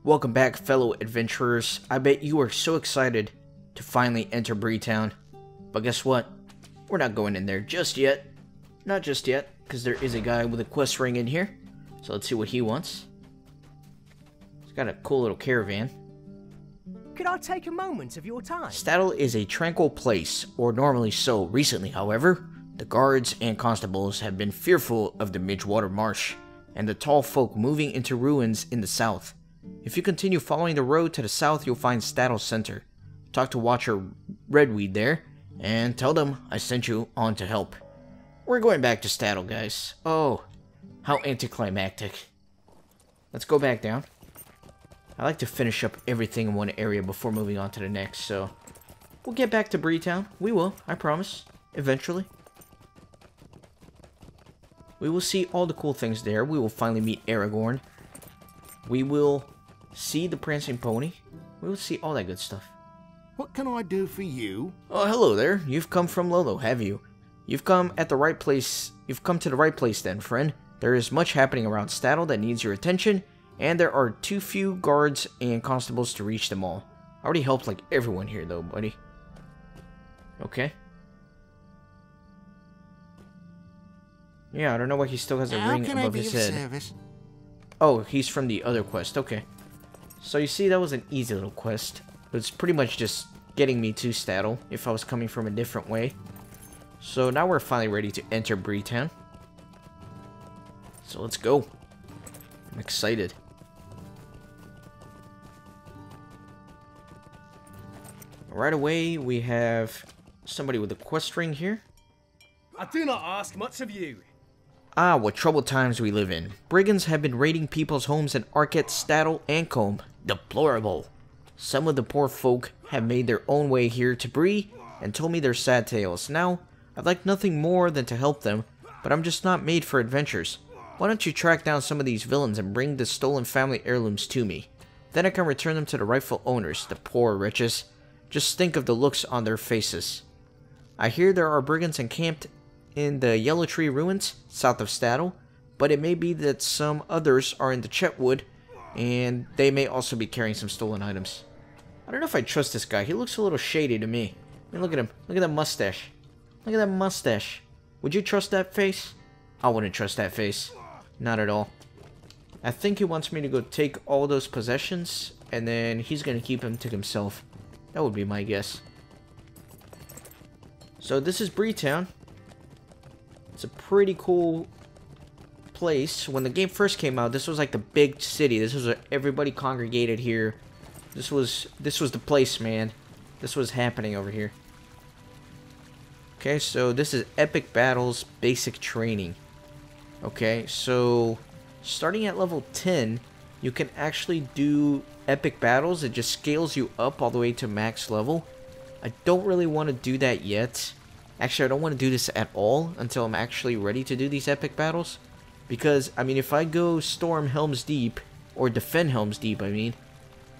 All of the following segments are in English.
Welcome back, fellow adventurers. I bet you are so excited to finally enter Breetown. But guess what? We're not going in there just yet. Not just yet, because there is a guy with a quest ring in here. So let's see what he wants. He's got a cool little caravan. Could I take a moment of your time? Stadel is a tranquil place, or normally so. Recently, however, the guards and constables have been fearful of the Midgewater Marsh and the tall folk moving into ruins in the south. If you continue following the road to the south, you'll find Stadel Center. Talk to Watcher Redweed there, and tell them I sent you on to help. We're going back to Stadel, guys. Oh, how anticlimactic. Let's go back down. I like to finish up everything in one area before moving on to the next, so we'll get back to Breetown. We will, I promise. Eventually. We will see all the cool things there. We will finally meet Aragorn. We will see the Prancing Pony. We will see all that good stuff. What can I do for you? Oh, hello there. You've come from Lolo, have you? You've come at the right place. You've come to the right place then, friend. There is much happening around Stadel that needs your attention, and there are too few guards and constables to reach them all. I already helped like everyone here though, buddy. Okay. Yeah, I don't know why he still has a ring above his head. Service? Oh, he's from the other quest. Okay. So you see, that was an easy little quest. It's pretty much just getting me to Stadel if I was coming from a different way. So now we're finally ready to enter Breetown. So let's go. I'm excited. Right away, we have somebody with a quest ring here. I do not ask much of you. Ah, what troubled times we live in. Brigands have been raiding people's homes in Arquette, Stadel, and Combe. Deplorable. Some of the poor folk have made their own way here to Bree and told me their sad tales. Now, I'd like nothing more than to help them, but I'm just not made for adventures. Why don't you track down some of these villains and bring the stolen family heirlooms to me? Then I can return them to the rightful owners, the poor wretches. Just think of the looks on their faces. I hear there are brigands encamped in the Yellow Tree ruins, south of Stadel, but it may be that some others are in the Chetwood, and they may also be carrying some stolen items. I don't know if I trust this guy. He looks a little shady to me. I mean, look at him. Look at that mustache. Look at that mustache. Would you trust that face? I wouldn't trust that face. Not at all. I think he wants me to go take all those possessions, and then he's going to keep them to himself. That would be my guess. So this is Breetown. It's a pretty cool place. When the game first came out, this was like the big city. This was where everybody congregated here. This was the place, man. This was happening over here. Okay, so this is Epic Battles Basic Training. Okay, so starting at level 10, you can actually do epic battles. It just scales you up all the way to max level. I don't really want to do that yet. Actually, I don't want to do this at all until I'm actually ready to do these epic battles. Because, I mean, if I go storm Helm's Deep, or defend Helm's Deep, I mean,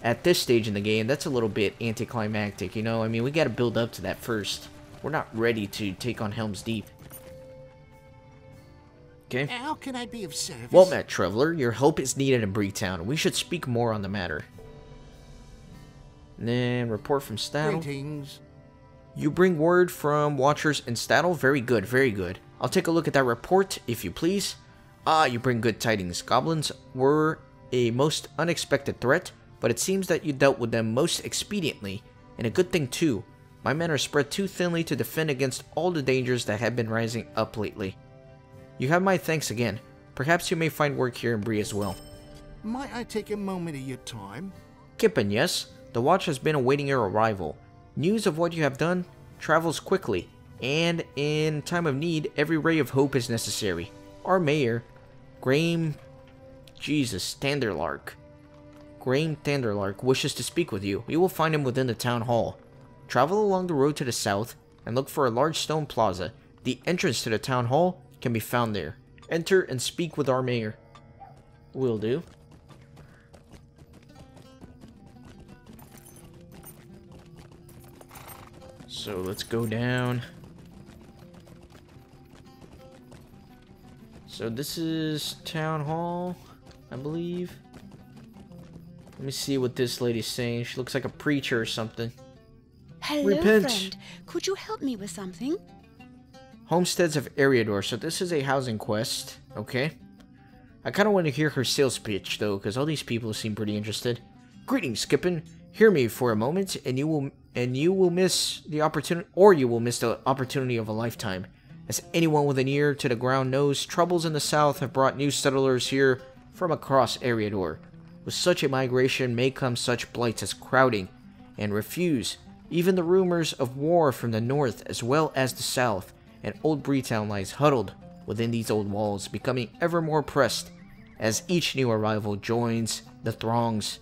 at this stage in the game, that's a little bit anticlimactic, you know? I mean, we got to build up to that first. We're not ready to take on Helm's Deep. Okay. How can I be of service? Well met, Traveler. Your help is needed in Breetown. We should speak more on the matter. And then, report from Stadel. Greetings. You bring word from Watchers in Stadel? Very good, very good. I'll take a look at that report, if you please. Ah, you bring good tidings. Goblins were a most unexpected threat, but it seems that you dealt with them most expediently, and a good thing too. My men are spread too thinly to defend against all the dangers that have been rising up lately. You have my thanks again. Perhaps you may find work here in Bree as well. Might I take a moment of your time? Kippen, yes? The watch has been awaiting your arrival. News of what you have done travels quickly, and in time of need, every ray of hope is necessary. Our mayor, Graham Tanderlark, wishes to speak with you. You will find him within the town hall. Travel along the road to the south, and look for a large stone plaza. The entrance to the town hall can be found there. Enter and speak with our mayor. Will do. So let's go down. So this is Town Hall, I believe. Let me see what this lady's saying. She looks like a preacher or something. Hello, Repent. friend. Could you help me with something? Homesteads of Eriador. So this is a housing quest. Okay. I kind of want to hear her sales pitch, though, because all these people seem pretty interested. Greetings, Skippin. Hear me for a moment, and you will miss the opportunity, or you will miss the opportunity of a lifetime. As anyone with an ear to the ground knows, troubles in the south have brought new settlers here from across Eriador. With such a migration may come such blights as crowding and refuse, even the rumors of war from the north as well as the south, and old Breetown lies huddled within these old walls, becoming ever more pressed as each new arrival joins the throngs.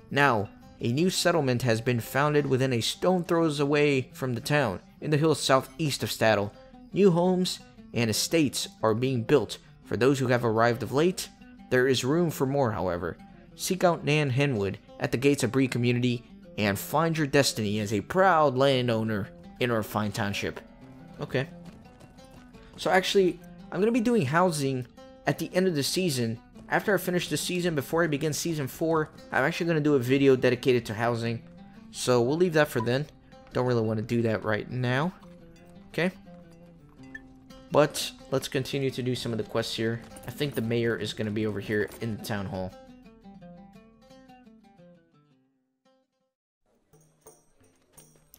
Now, a new settlement has been founded within a stone throws away from the town, in the hills southeast of Stadel. New homes and estates are being built for those who have arrived of late. There is room for more, however. Seek out Nan Henwood at the gates of Bree community and find your destiny as a proud landowner in our fine township. Okay. So actually, I'm going to be doing housing at the end of the season. After I finish the season, before I begin season 4, I'm actually going to do a video dedicated to housing. So we'll leave that for then. Don't really want to do that right now. Okay. But let's continue to do some of the quests here. I think the mayor is going to be over here in the town hall.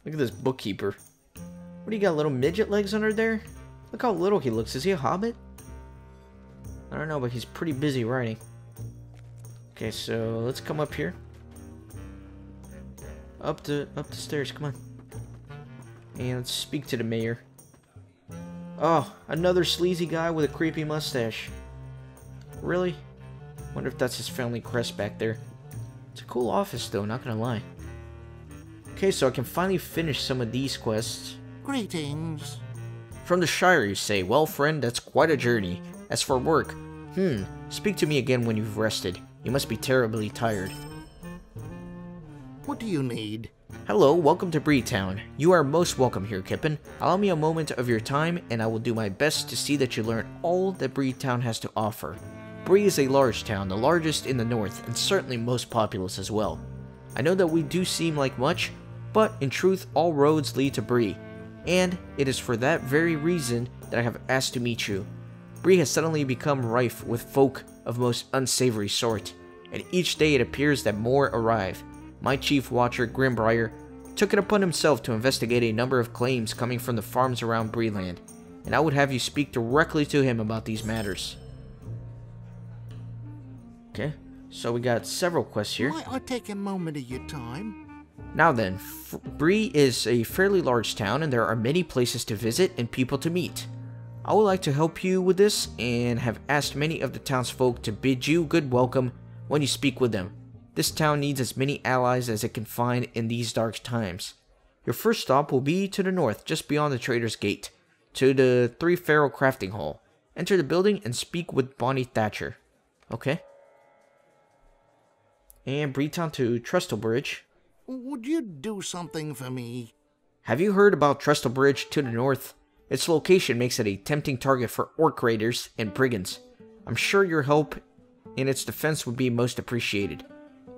Look at this bookkeeper. What do you got, little midget legs under there? Look how little he looks. Is he a hobbit? I don't know, but he's pretty busy writing. Okay, so let's come up here. Up the stairs, come on. And let's speak to the mayor. Oh, another sleazy guy with a creepy mustache. Really? Wonder if that's his family crest back there. It's a cool office though, not gonna lie. Okay, so I can finally finish some of these quests. Greetings. From the Shire, you say. Well, friend, that's quite a journey. As for work, speak to me again when you've rested. You must be terribly tired. What do you need? Hello, welcome to Breetown. You are most welcome here, Kippen. Allow me a moment of your time, and I will do my best to see that you learn all that Breetown has to offer. Bree is a large town, the largest in the north, and certainly most populous as well. I know that we do seem like much, but in truth, all roads lead to Bree, and it is for that very reason that I have asked to meet you. Bree has suddenly become rife with folk of most unsavory sort, and each day it appears that more arrive. My chief watcher, Grimbriar, took it upon himself to investigate a number of claims coming from the farms around Bree-land, and I would have you speak directly to him about these matters. Okay, so we got several quests here. Might I take a moment of your time? Now then, Bree is a fairly large town, and there are many places to visit and people to meet. I would like to help you with this, and have asked many of the townsfolk to bid you good welcome when you speak with them. This town needs as many allies as it can find in these dark times. Your first stop will be to the north, just beyond the Trader's Gate, to the Three Pharaoh Crafting Hall. Enter the building and speak with Bonnie Thatcher. Okay. And Breetown to Trestlebridge. Would you do something for me? Have you heard about Trestlebridge to the north? Its location makes it a tempting target for orc raiders and brigands. I'm sure your help in its defense would be most appreciated.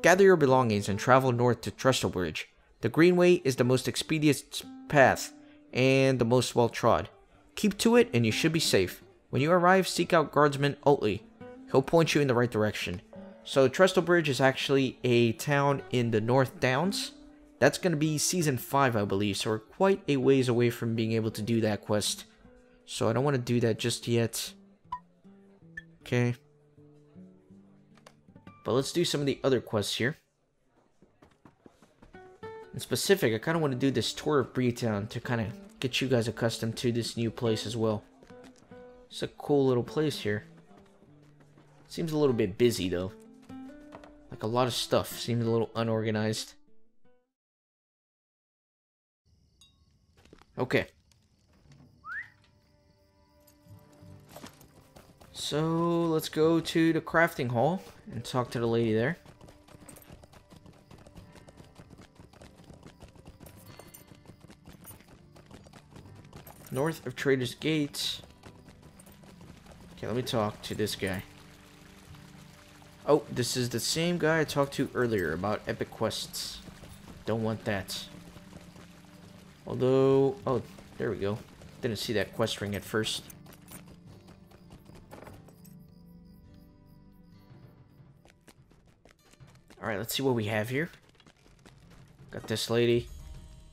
Gather your belongings and travel north to Trestlebridge. The Greenway is the most expedient path and the most well-trod. Keep to it and you should be safe. When you arrive, seek out Guardsman Oatley. He'll point you in the right direction. So Trestlebridge is actually a town in the North Downs. That's going to be Season 5, I believe, so we're quite a ways away from being able to do that quest. So I don't want to do that just yet. Okay. But let's do some of the other quests here. In specific, I kind of want to do this tour of Breetown to kind of get you guys accustomed to this new place as well. It's a cool little place here. Seems a little bit busy though. Like a lot of stuff. Seems a little unorganized. Okay. So let's go to the crafting hall and talk to the lady there. North of Trader's Gate. Okay, let me talk to this guy. Oh, this is the same guy I talked to earlier about epic quests. Don't want that. Although, oh, there we go. Didn't see that quest ring at first. Alright, let's see what we have here. Got this lady.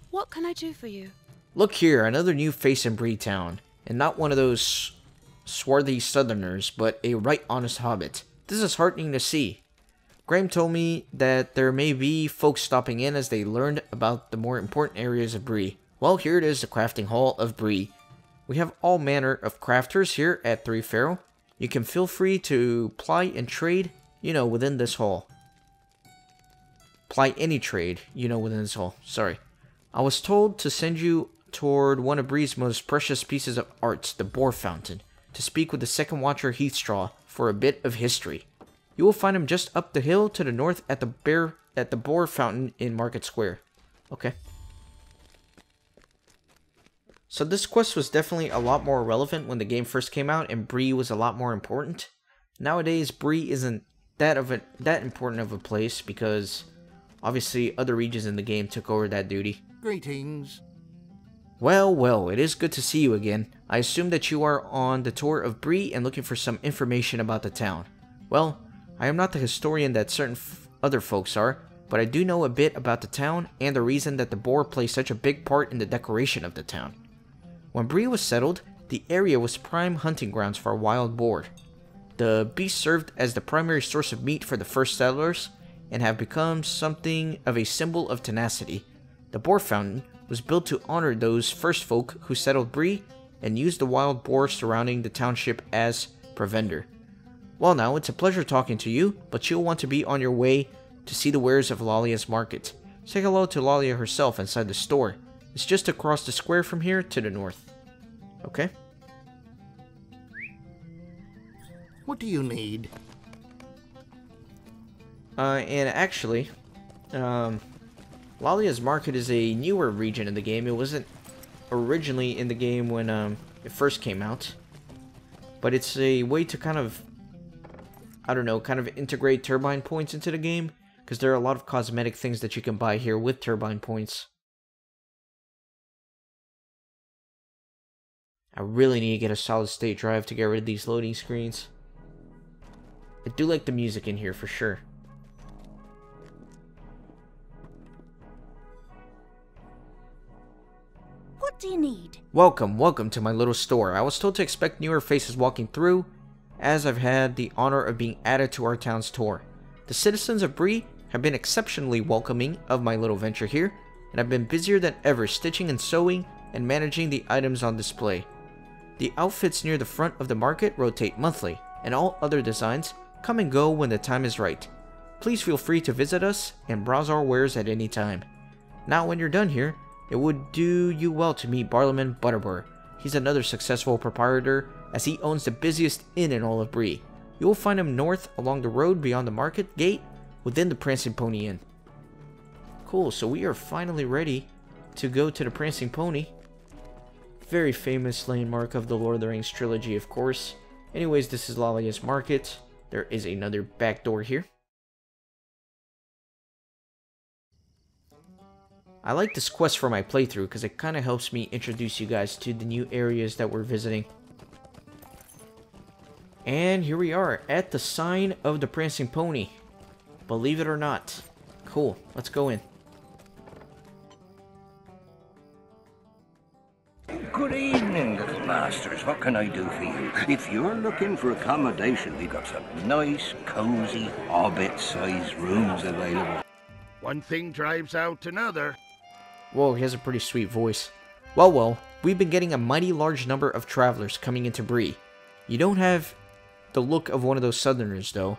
What can I do for you? Look here, another new face in Bree Town. And not one of those swarthy southerners, but a right honest hobbit. This is heartening to see. Graham told me that there may be folks stopping in as they learned about the more important areas of Bree. Well, here it is, the crafting hall of Bree. We have all manner of crafters here at Three Pharaoh. You can feel free to ply and trade, within this hall. Ply any trade, within this hall. Sorry. I was told to send you toward one of Bree's most precious pieces of art, the Boar Fountain, to speak with the second watcher Heathstraw for a bit of history. You will find him just up the hill to the north at the Boar Fountain in Market Square. Okay. So this quest was definitely a lot more relevant when the game first came out, and Bree was a lot more important. Nowadays, Bree isn't that important of a place because obviously other regions in the game took over that duty. Greetings. Well, it is good to see you again. I assume that you are on the tour of Bree and looking for some information about the town. Well, I am not the historian that certain other folks are, but I do know a bit about the town and the reason that the boar plays such a big part in the decoration of the town. When Bree was settled, the area was prime hunting grounds for wild boar. The beast served as the primary source of meat for the first settlers and have become something of a symbol of tenacity. The Boar Fountain was built to honor those first folk who settled Bree and used the wild boar surrounding the township as provender. Well now, it's a pleasure talking to you, but you'll want to be on your way to see the wares of Lalia's market. Say hello to Lalia herself inside the store. It's just across the square from here to the north. Okay. What do you need? And actually, Lalia's Market is a newer region in the game. It wasn't originally in the game when it first came out. But it's a way to kind of integrate turbine points into the game, because there are a lot of cosmetic things that you can buy here with turbine points. I really need to get a solid state drive to get rid of these loading screens. I do like the music in here for sure. What do you need? Welcome to my little store. I was told to expect newer faces walking through, as I've had the honor of being added to our town's tour. The citizens of Bree have been exceptionally welcoming of my little venture here, and I've been busier than ever stitching and sewing and managing the items on display. The outfits near the front of the market rotate monthly, and all other designs come and go when the time is right. Please feel free to visit us and browse our wares at any time. Now when you're done here, it would do you well to meet Barliman Butterbur. He's another successful proprietor, as he owns the busiest inn in all of Bree. You will find him north along the road beyond the market gate within the Prancing Pony Inn. Cool, so we are finally ready to go to the Prancing Pony. Very famous landmark of the Lord of the Rings trilogy, of course. Anyways, this is Lalia's Market. There is another back door here. I like this quest for my playthrough because it kind of helps me introduce you guys to the new areas that we're visiting. And here we are at the sign of the Prancing Pony. Believe it or not. Cool, let's go in. Good evening, little masters. What can I do for you? If you're looking for accommodation, we've got some nice, cozy, hobbit-sized rooms available. One thing drives out another. Whoa, he has a pretty sweet voice. Well, we've been getting a mighty large number of travelers coming into Bree. You don't have the look of one of those southerners, though.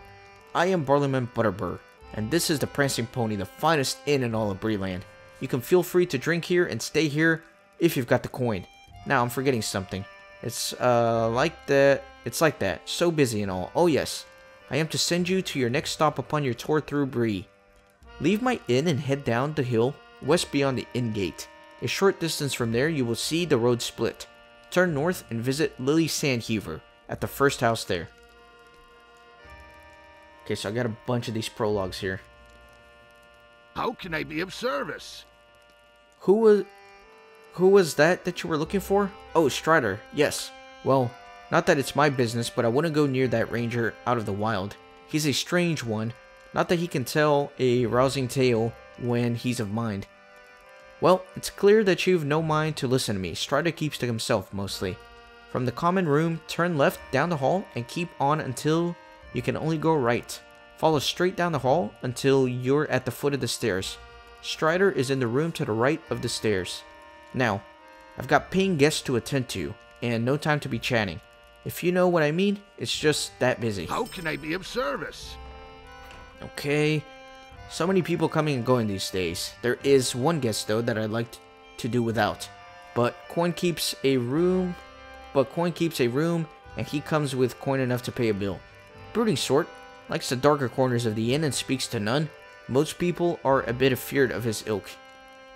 I am Barliman Butterbur, and this is the Prancing Pony, the finest inn in all of Bree-land. You can feel free to drink here and stay here if you've got the coin. Now, I'm forgetting something. It's like that. So busy and all. Oh yes, I am to send you to your next stop upon your tour through Bree. Leave my inn and head down the hill west beyond the inn gate. A short distance from there, you will see the road split. Turn north and visit Lily Sandheaver at the first house there. Okay, so I got a bunch of these prologues here. How can I be of service? Who was that you were looking for? Oh, Strider. Yes. Well, not that it's my business, but I wouldn't go near that ranger out of the wild. He's a strange one. Not that he can tell a rousing tale when he's of mind. Well, it's clear that you've no mind to listen to me. Strider keeps to himself, mostly. From the common room, turn left down the hall and keep on until you can only go right. Follow straight down the hall until you're at the foot of the stairs. Strider is in the room to the right of the stairs. Now, I've got paying guests to attend to, and no time to be chatting. If you know what I mean, it's just that busy. How can I be of service? Okay. So many people coming and going these days. There is one guest, though, that I'd like to do without. But coin keeps a room, and he comes with coin enough to pay a bill. Brooding sort, likes the darker corners of the inn and speaks to none. Most people are a bit afeard of his ilk.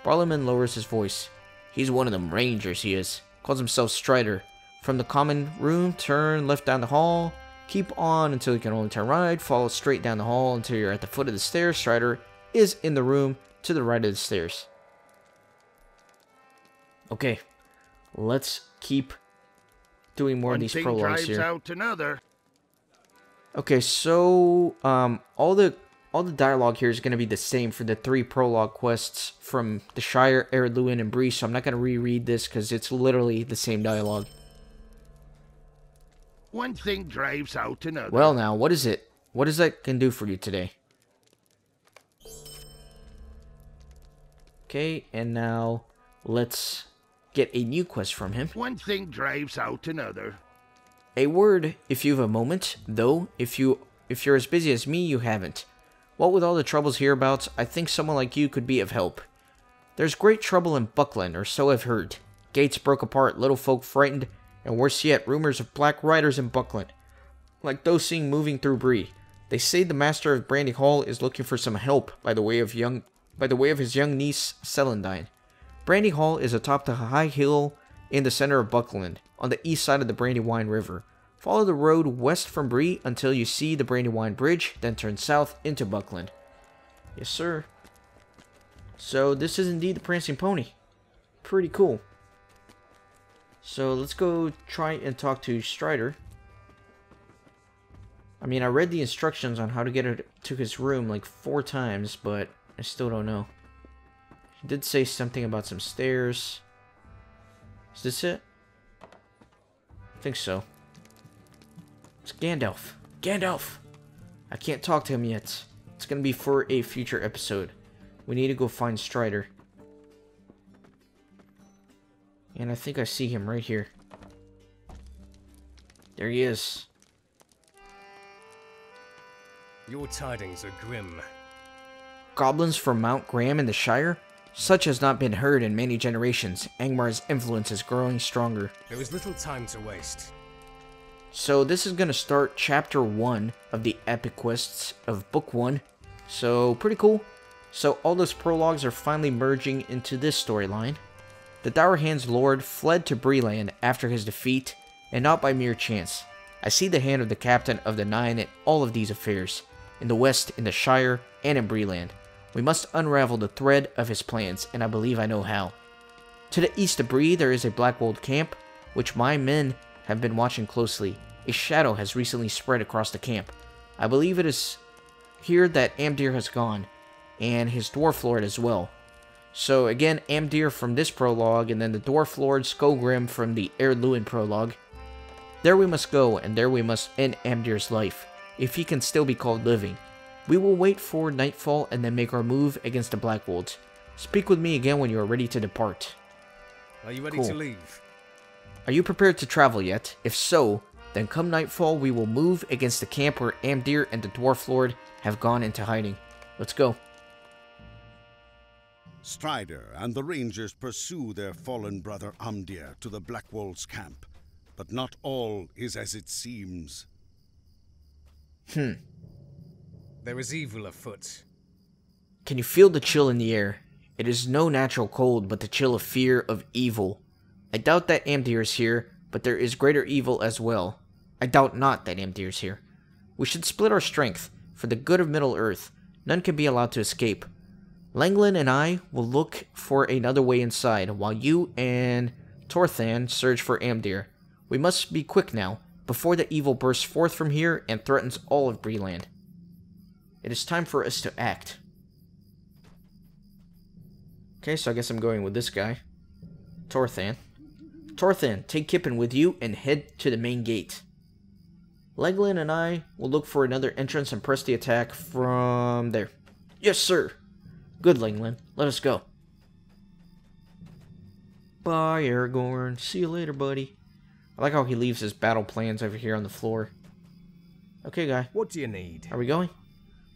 Barlowman lowers his voice. He's one of them rangers, he is. Calls himself Strider. From the common room, turn left down the hall. Keep on until you can only turn right. Follow straight down the hall until you're at the foot of the stairs. Strider is in the room to the right of the stairs. Okay, let's keep doing more of these prologues here. One thing drives out another. Okay, so all the dialogue here is going to be the same for the 3 prologue quests from the Shire, Luin, and Bree. So I'm not going to reread this because it's literally the same dialogue. One thing drives out another. Well, now, what is it? What does that can do for you today? Okay, and now let's get a new quest from him. One thing drives out another. A word, if you've a moment, though, if you're as busy as me, you haven't. What with all the troubles hereabouts, I think someone like you could be of help. There's great trouble in Buckland, or so I've heard. Gates broke apart, little folk frightened, and worse yet, rumors of black riders in Buckland, like those seen moving through Bree. They say the master of Brandy Hall is looking for some help by the way of his young niece Celandine. Brandy Hall is atop the high hill in the center of Buckland, on the east side of the Brandywine River. Follow the road west from Bree until you see the Brandywine Bridge, then turn south into Buckland. Yes, sir. So this is indeed the Prancing Pony. Pretty cool. So let's go try and talk to Strider. I mean, I read the instructions on how to get her to his room like 4 times, but I still don't know. He did say something about some stairs. Is this it? I think so. It's Gandalf. Gandalf! I can't talk to him yet. It's gonna be for a future episode. We need to go find Strider. And I think I see him right here. There he is. Your tidings are grim. Goblins from Mount Graham in the Shire? Such has not been heard in many generations. Angmar's influence is growing stronger. There is little time to waste. So this is going to start chapter 1 of the epic quests of book 1. So pretty cool. So all those prologues are finally merging into this storyline. The Dour Hand's Lord fled to bree-land after his defeat, and not by mere chance. I see the hand of the captain of the 9 in all of these affairs, in the west, in the Shire, and in bree-land. We must unravel the thread of his plans, and I believe I know how. To the east of Bree, there is a Blackwold camp, which my men have been watching closely. A shadow has recently spread across the camp. I believe it is here that Amdir has gone, and his Dwarf Lord as well. So again, Amdir from this prologue, and then the Dwarf Lord Skogrim from the Luin prologue. There we must go, and there we must end Amdir's life, if he can still be called living. We will wait for nightfall and then make our move against the Blackwolds. Speak with me again when you are ready to depart. Are you ready Cool. to leave? Are you prepared to travel yet? If so, then come nightfall we will move against the camp where Amdir and the Dwarf Lord have gone into hiding. Let's go. Strider and the Rangers pursue their fallen brother Amdir to the Blackwolds camp. But not all is as it seems. There is evil afoot. Can you feel the chill in the air? It is no natural cold, but the chill of fear of evil. I doubt that Amdir is here, but there is greater evil as well. I doubt not that Amdir is here. We should split our strength. For the good of Middle-earth, none can be allowed to escape. Langland and I will look for another way inside, while you and Torthan search for Amdir. We must be quick now, before the evil bursts forth from here and threatens all of Bree-land. It is time for us to act. Okay, so I guess I'm going with this guy. Torthan. Torthan, take Kippen with you and head to the main gate. Langland and I will look for another entrance and press the attack from there. Yes, sir. Good, Langland. Let us go. Bye, Aragorn. See you later, buddy. I like how he leaves his battle plans over here on the floor. Okay, guy. What do you need? Are we going?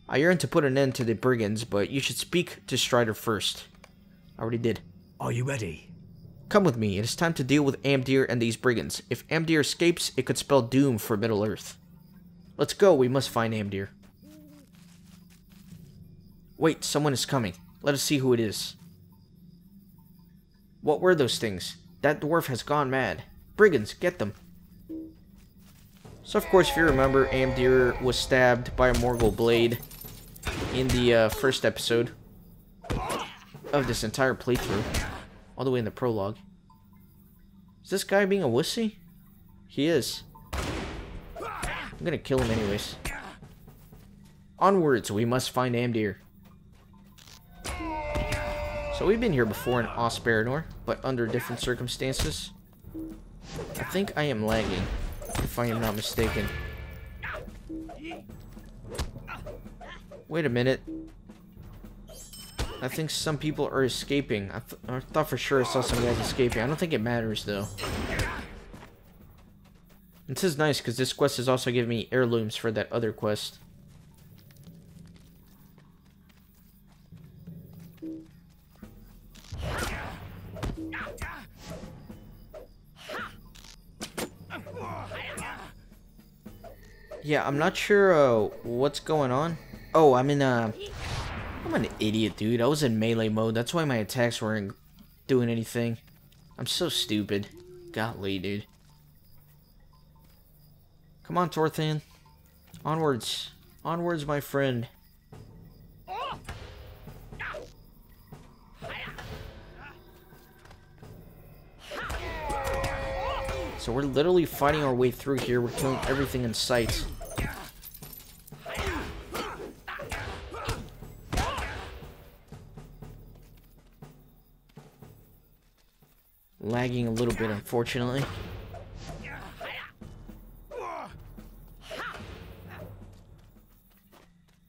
I yearn to put an end to the brigands, but you should speak to Strider first. I already did. Are you ready? Come with me. It is time to deal with Amdir and these brigands. If Amdir escapes, it could spell doom for Middle-earth. Let's go. We must find Amdir. Wait, someone is coming. Let us see who it is. What were those things? That dwarf has gone mad. Brigands, get them. So, of course, if you remember, Amdir was stabbed by a Morgul blade in the first episode of this entire playthrough. All the way in the prologue. Is this guy being a wussy? He is. I'm gonna kill him anyways. Onwards, we must find Amdir. So we've been here before in Osperanor, but under different circumstances. I think I am lagging, if I am not mistaken. Wait a minute. I think some people are escaping. I thought for sure I saw some guys escaping. I don't think it matters, though. This is nice, because this quest is also giving me heirlooms for that other quest. Yeah, I'm not sure what's going on. Oh, I'm an idiot, dude. I was in melee mode. That's why my attacks weren't doing anything. I'm so stupid. Golly, dude. Come on, Torthan. Onwards. Onwards, my friend. So we're literally fighting our way through here. We're killing everything in sight. Lagging a little bit, unfortunately.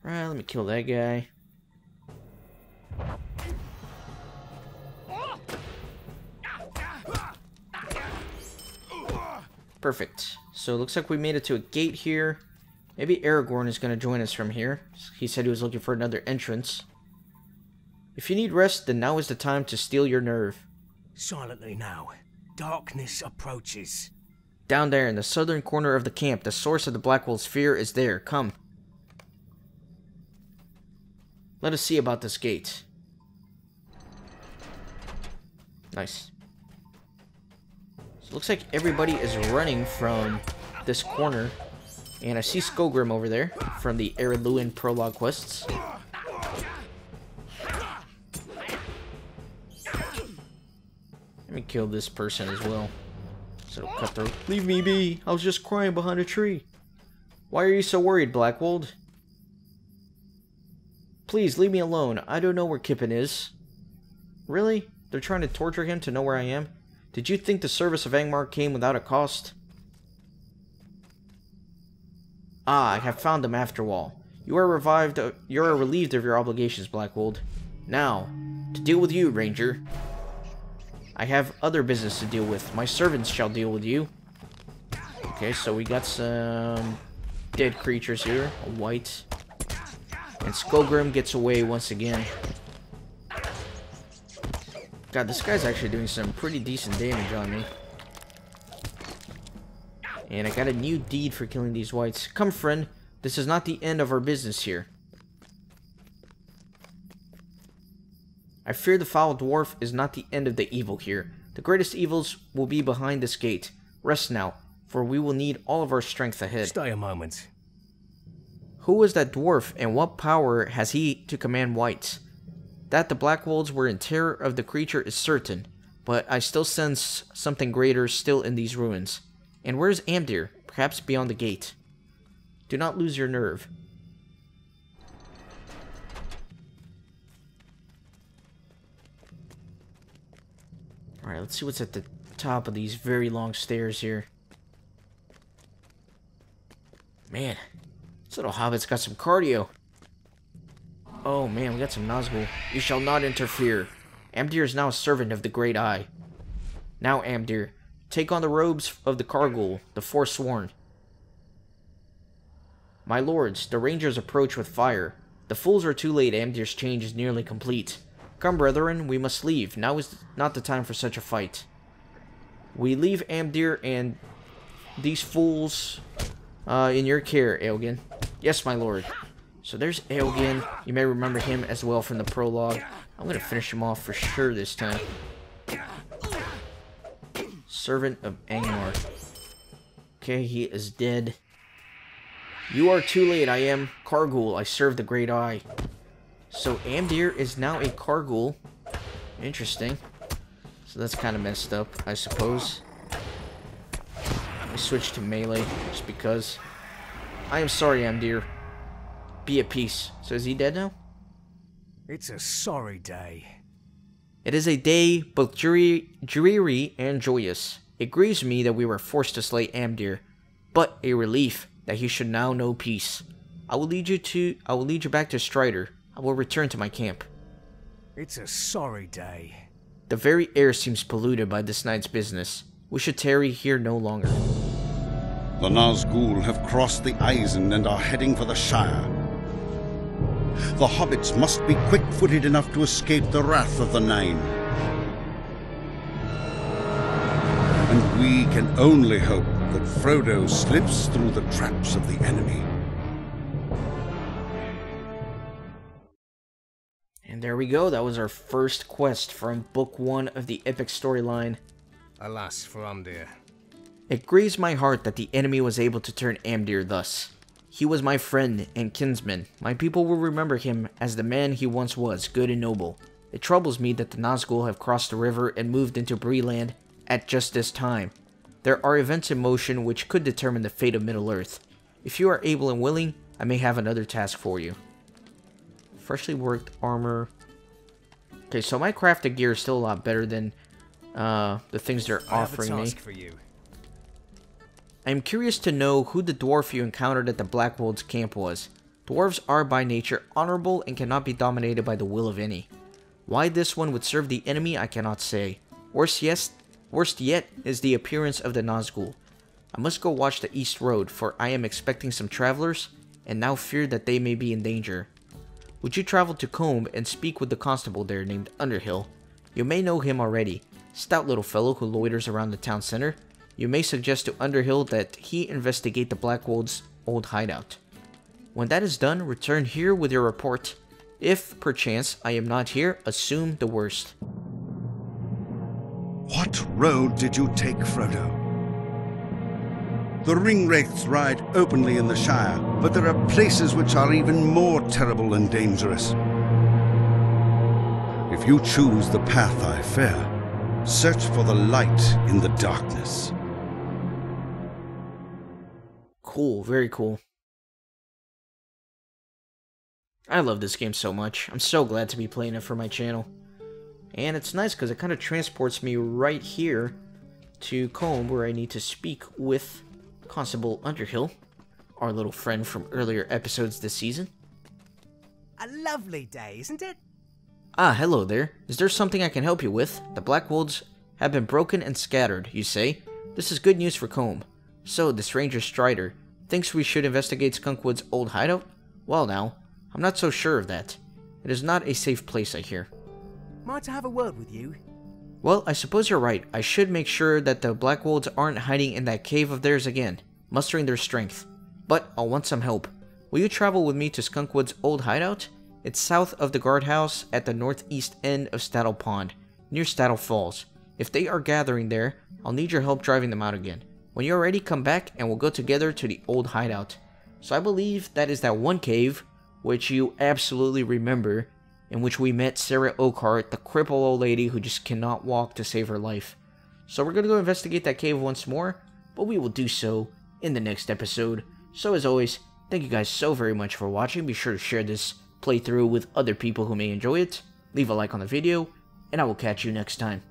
Right, let me kill that guy. Perfect. So it looks like we made it to a gate here. Maybe Aragorn is going to join us from here. He said he was looking for another entrance. If you need rest, then now is the time to steal your nerve. Silently now. Darkness approaches. Down there in the southern corner of the camp, the source of the Blackwolf's fear is there. Come. Let us see about this gate. Nice. So it looks like everybody is running from this corner. And I see Skogrim over there from the Eriluin prologue quests. Let me kill this person as well. So it'll cut through. Leave me be. I was just crying behind a tree. Why are you so worried, Blackwold? Please, leave me alone. I don't know where Kippen is. Really? They're trying to torture him to know where I am? Did you think the service of Angmar came without a cost? Ah, I have found them after all. You are relieved of your obligations, Blackwold. Now, to deal with you, Ranger. I have other business to deal with. My servants shall deal with you. Okay, so we got some dead creatures here. A white. And Skogrim gets away once again. God, this guy's actually doing some pretty decent damage on me. And I got a new deed for killing these whites. Come, friend. This is not the end of our business here. I fear the foul dwarf is not the end of the evil here. The greatest evils will be behind this gate. Rest now, for we will need all of our strength ahead. Stay a moment. Who was that dwarf, and what power has he to command whites? That the Black Wolves were in terror of the creature is certain, but I still sense something greater still in these ruins. And where's Amdir? Perhaps beyond the gate. Do not lose your nerve. Alright, let's see what's at the top of these very long stairs here. Man, this little hobbit's got some cardio. Oh man, we got some Nazgûl. You shall not interfere. Amdir is now a servant of the Great Eye. Now, Amdir, take on the robes of the Kargul, the Forsworn. My lords, the rangers approach with fire. The fools are too late. Amdir's change is nearly complete. Come, brethren, we must leave. Now is not the time for such a fight. We leave Amdir and these fools in your care, Eoghan. Yes, my lord. So there's Eoghan. You may remember him as well from the prologue. I'm going to finish him off for sure this time. Servant of Angmar. Okay, he is dead. You are too late. I am Kargul. I serve the Great Eye. So Amdir is now a Kargul. Interesting. So that's kind of messed up, I suppose. I switched to melee just because. I am sorry, Amdir. Be at peace. So is he dead now? It's a sorry day. It is a day both dreary and joyous. It grieves me that we were forced to slay Amdir, but a relief that he should now know peace. I will lead you back to Strider. I will return to my camp. It's a sorry day. The very air seems polluted by this night's business. We should tarry here no longer. The Nazgûl have crossed the Eisen and are heading for the Shire. The hobbits must be quick-footed enough to escape the wrath of the Nine. And we can only hope that Frodo slips through the traps of the enemy. And there we go. That was our first quest from Book 1 of the epic storyline. Alas for Amdir. It grieves my heart that the enemy was able to turn Amdir thus. He was my friend and kinsman. My people will remember him as the man he once was, good and noble. It troubles me that the Nazgûl have crossed the river and moved into Bree-land at just this time. There are events in motion which could determine the fate of Middle-earth. If you are able and willing, I may have another task for you. Freshly worked armor. Okay, so my crafted gear is still a lot better than the things they're offering me. I have a task for you. I am curious to know who the dwarf you encountered at the Black Wolves' camp was. Dwarves are by nature honorable and cannot be dominated by the will of any. Why this one would serve the enemy, I cannot say. Worst yet is the appearance of the Nazgûl. I must go watch the East Road, for I am expecting some travelers, and now fear that they may be in danger. Would you travel to Combe and speak with the constable there named Underhill? You may know him already. Stout little fellow who loiters around the town center. You may suggest to Underhill that he investigate the Black Wolves' old hideout. When that is done, return here with your report. If, perchance, I am not here, assume the worst. What road did you take, Frodo? The ringwraiths ride openly in the Shire, but there are places which are even more terrible and dangerous. If you choose the path I fear, search for the light in the darkness. Cool, very cool. I love this game so much. I'm so glad to be playing it for my channel. And it's nice because it kind of transports me right here to Combe, where I need to speak with Constable Underhill, our little friend from earlier episodes this season. A lovely day, isn't it? Ah, hello there. Is there something I can help you with? The Black Wolves have been broken and scattered, you say? This is good news for Combe. So, this Ranger Strider thinks we should investigate Skunkwood's old hideout? Well now, I'm not so sure of that. It is not a safe place, I hear. Might I have a word with you? Well, I suppose you're right. I should make sure that the Black Wolves aren't hiding in that cave of theirs again, mustering their strength. But I'll want some help. Will you travel with me to Skunkwood's old hideout? It's south of the guardhouse at the northeast end of Stattle Pond, near Stattle Falls. If they are gathering there, I'll need your help driving them out again. When you're ready, come back and we'll go together to the old hideout. So I believe that is that one cave, which you absolutely remember, in which we met Sarah Oakhart, the crippled old lady who just cannot walk to save her life. So we're going to go investigate that cave once more, but we will do so in the next episode. So as always, thank you guys so very much for watching. Be sure to share this playthrough with other people who may enjoy it. Leave a like on the video, and I will catch you next time.